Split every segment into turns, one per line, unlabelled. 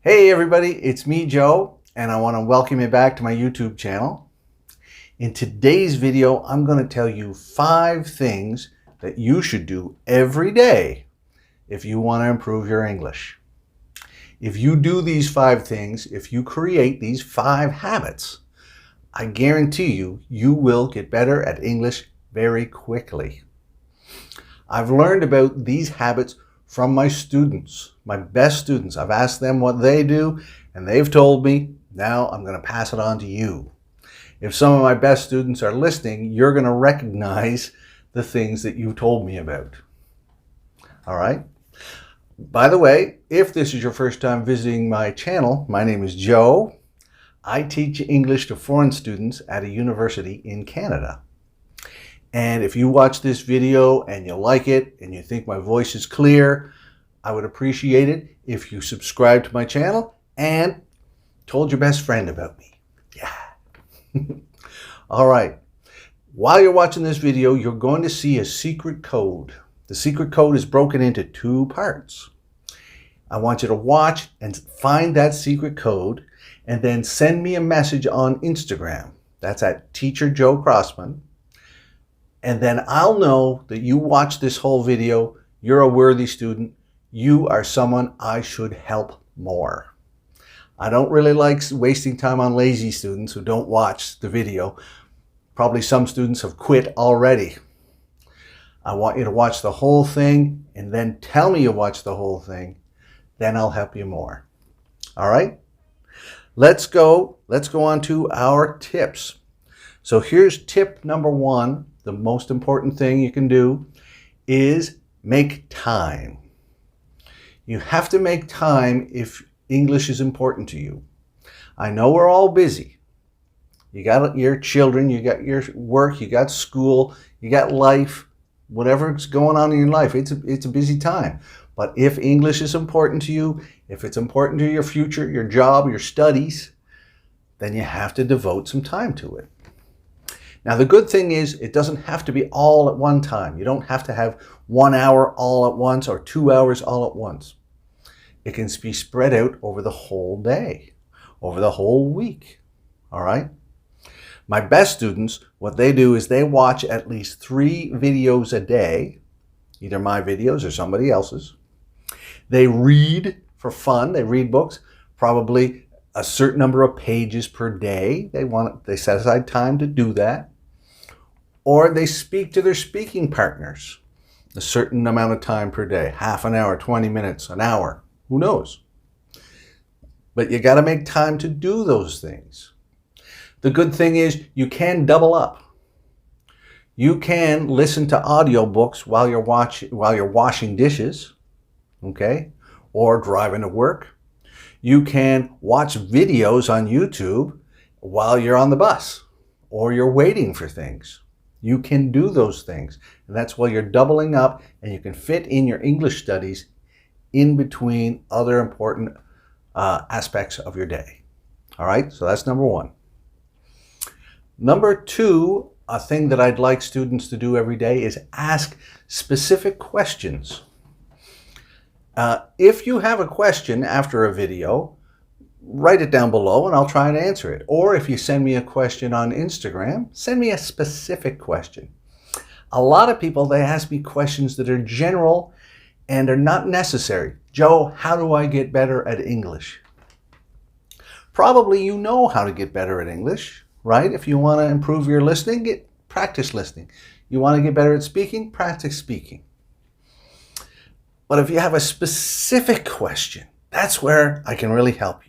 Hey everybody, it's me Joe, and I want to welcome you back to my YouTube channel. In today's video, I'm going to tell you 5 things that you should do every day if you want to improve your English. If you do these 5 things, if you create these 5 habits, I guarantee you, you will get better at English very quickly. I've learned about these habits from my students, my best students. I've asked them what they do, and they've told me. Now I'm going to pass it on to you. If some of my best students are listening, you're going to recognize the things that you told me about. All right? By the way, if this is your first time visiting my channel, my name is Joe. I teach English to foreign students at a university in Canada. And if you watch this video and you like it and you think my voice is clear, I would appreciate it if you subscribe to my channel and told your best friend about me. Yeah. All right. While you're watching this video, you're going to see a secret code. The secret code is broken into 2 parts. I want you to watch and find that secret code and then send me a message on Instagram. That's at Teacher Joe Crossman. And then I'll know that you watched this whole video, you're a worthy student, you are someone I should help more. I don't really like wasting time on lazy students who don't watch the video. Probably some students have quit already. I want you to watch the whole thing and then tell me you watched the whole thing. Then I'll help you more. All right? Let's go on to our tips. So here's tip number 1. The most important thing you can do is make time. You have to make time if English is important to you. I know we're all busy. You got your children, you got your work, you got school, you got life, whatever's going on in your life. It's a busy time. But if English is important to you, if it's important to your future, your job, your studies, then you have to devote some time to it. Now, the good thing is it doesn't have to be all at one time. You don't have to have 1 hour all at once or 2 hours all at once. It can be spread out over the whole day, over the whole week. All right? My best students, what they do is they watch at least 3 videos a day, either my videos or somebody else's. They read for fun. They read books, probably a certain number of pages per day. They set aside time to do that. Or they speak to their speaking partners a certain amount of time per day, half an hour, 20 minutes, an hour, who knows? But you got to make time to do those things. The good thing is you can double up. You can listen to audiobooks while you're washing dishes, okay? Or driving to work. You can watch videos on YouTube while you're on the bus or you're waiting for things. You can do those things. And that's why you're doubling up and you can fit in your English studies in between other important aspects of your day. All right, so that's number 1. Number 2, a thing that I'd like students to do every day is ask specific questions. If you have a question after a video, write it down below and I'll try and answer it. Or if you send me a question on Instagram, send me a specific question. A lot of people, they ask me questions that are general and are not necessary. Joe, how do I get better at English? Probably you know how to get better at English, right? If you want to improve your listening, practice listening. You want to get better at speaking, practice speaking. But if you have a specific question, that's where I can really help you.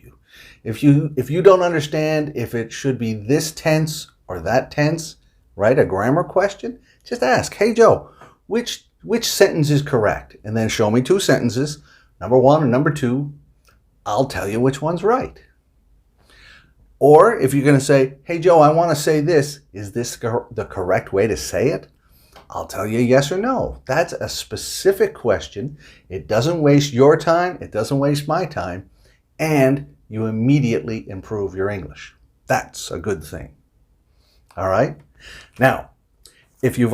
If you don't understand if it should be this tense or that tense, right? A grammar question, just ask, hey Joe, which sentence is correct? And then show me 2 sentences, number 1 and number 2. I'll tell you which one's right. Or if you're going to say, hey Joe, I want to say this, is this the correct way to say it? I'll tell you yes or no. That's a specific question. It doesn't waste your time, it doesn't waste my time, and you immediately improve your English. That's a good thing. All right? Now, if you've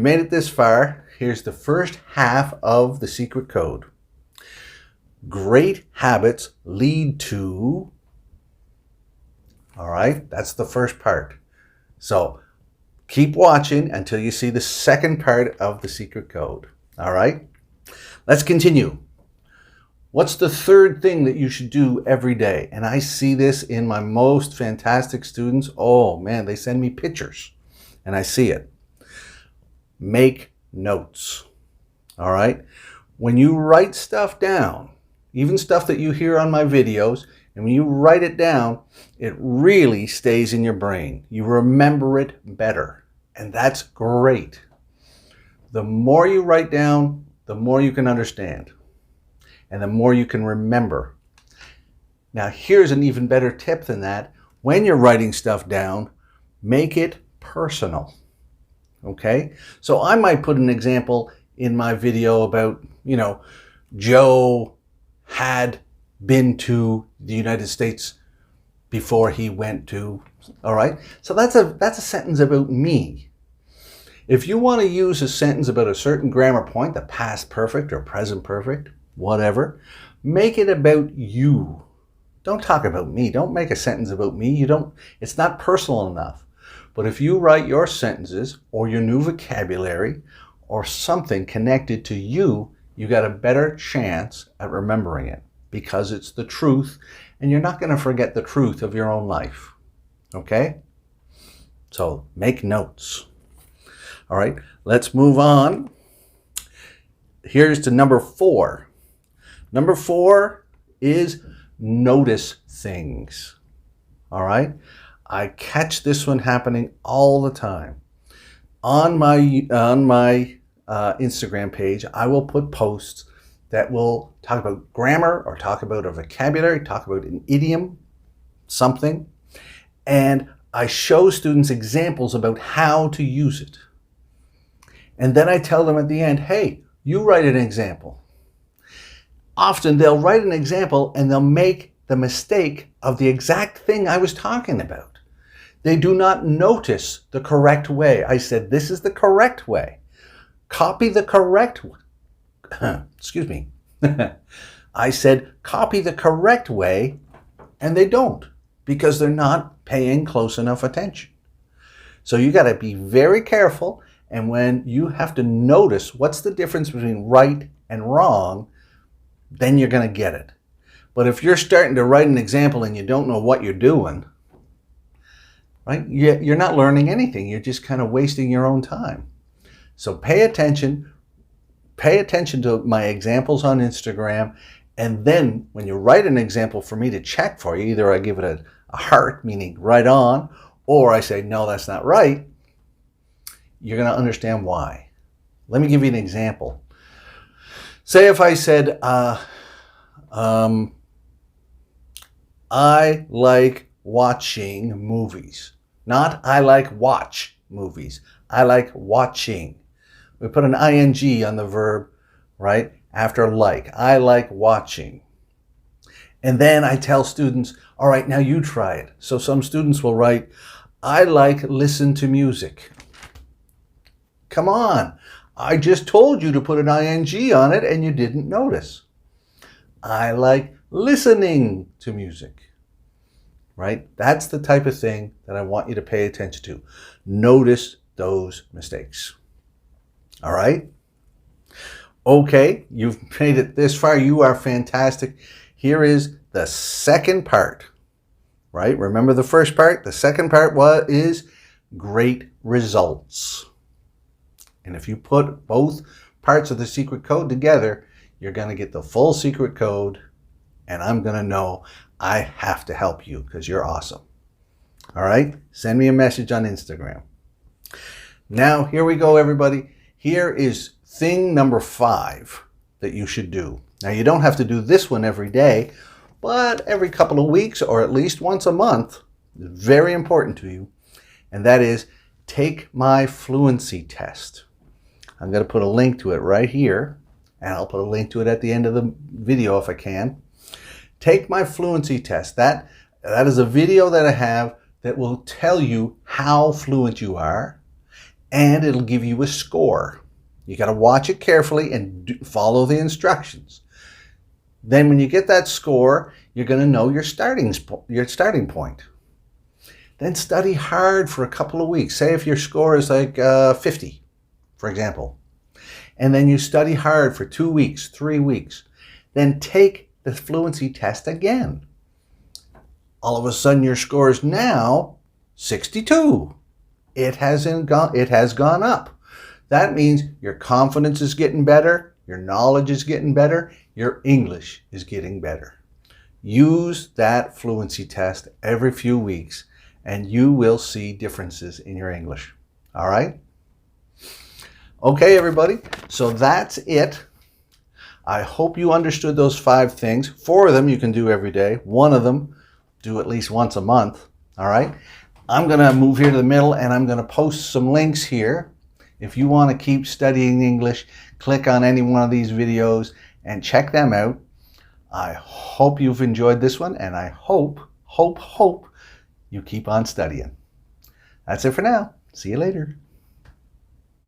made it this far, here's the first half of the secret code. Great habits lead to, all right, that's the first part. So keep watching until you see the second part of the secret code. All right, let's continue. What's the third thing that you should do every day? And I see this in my most fantastic students. Oh man, they send me pictures and I see it. Make notes. All right, when you write stuff down, even stuff that you hear on my videos, and when you write it down, it really stays in your brain. You remember it better, and that's great. The more you write down, the more you can understand, and the more you can remember. Now, here's an even better tip than that. When you're writing stuff down, make it personal, okay? So I might put an example in my video about, Joe had been to the United States before he went to, all right? So that's a sentence about me. If you want to use a sentence about a certain grammar point, the past perfect or present perfect, whatever, make it about you. Don't talk about me. Don't make a sentence about me. It's not personal enough. But if you write your sentences or your new vocabulary or something connected to you, you got a better chance at remembering it because it's the truth and you're not going to forget the truth of your own life. Okay? So make notes. All right, let's move on. Here's to number 4. Number 4 is notice things. All right? I catch this one happening all the time. On my Instagram page, I will put posts that will talk about grammar or talk about a vocabulary, talk about an idiom, something, and I show students examples about how to use it. And then I tell them at the end, hey, you write an example. Often they'll write an example and they'll make the mistake of the exact thing I was talking about. They do not notice the correct way. I said, this is the correct way. Copy the correct way. Excuse me. I said, copy the correct way, and they don't because they're not paying close enough attention. So you got to be very careful, and when you have to notice what's the difference between right and wrong, then you're going to get it. But if you're starting to write an example and you don't know what you're doing, right? You're not learning anything. You're just kind of wasting your own time. So pay attention. Pay attention to my examples on Instagram. And then when you write an example for me to check for you, either I give it a heart, meaning right on, or I say, no, that's not right. You're going to understand why. Let me give you an example. Say if I said, I like watching movies. Not I like watch movies. I like watching. We put an ing on the verb, right, after like. I like watching. And then I tell students, all right, now you try it. So some students will write, I like listen to music. Come on. I just told you to put an ing on it and you didn't notice. I like listening to music. Right? That's the type of thing that I want you to pay attention to. Notice those mistakes. All right? Okay, you've made it this far. You are fantastic. Here is the second part. Right? Remember the first part? The second part is great results. And if you put both parts of the secret code together, you're going to get the full secret code, and I'm going to know I have to help you because you're awesome. All right? Send me a message on Instagram. Now, here we go, everybody. Here is thing number 5 that you should do. Now, you don't have to do this one every day, but every couple of weeks or at least once a month is very important to you. And that is take my fluency test. I'm going to put a link to it right here, and I'll put a link to it at the end of the video if I can. Take my fluency test. That is a video that I have that will tell you how fluent you are, and it'll give you a score. You got to watch it carefully and follow the instructions. Then when you get that score, you're going to know your starting point. Then study hard for a couple of weeks. Say if your score is like 50, for example. And then you study hard for 2 weeks, 3 weeks. Then take the fluency test again. All of a sudden your score is now 62. It has gone up. That means your confidence is getting better, your knowledge is getting better, your English is getting better. Use that fluency test every few weeks and you will see differences in your English. All right? Okay, everybody. So that's it. I hope you understood those 5 things. 4 of them you can do every day. 1 of them do at least once a month. All right? I'm going to move here to the middle and I'm going to post some links here. If you want to keep studying English, click on any one of these videos and check them out. I hope you've enjoyed this one and I hope you keep on studying. That's it for now. See you later.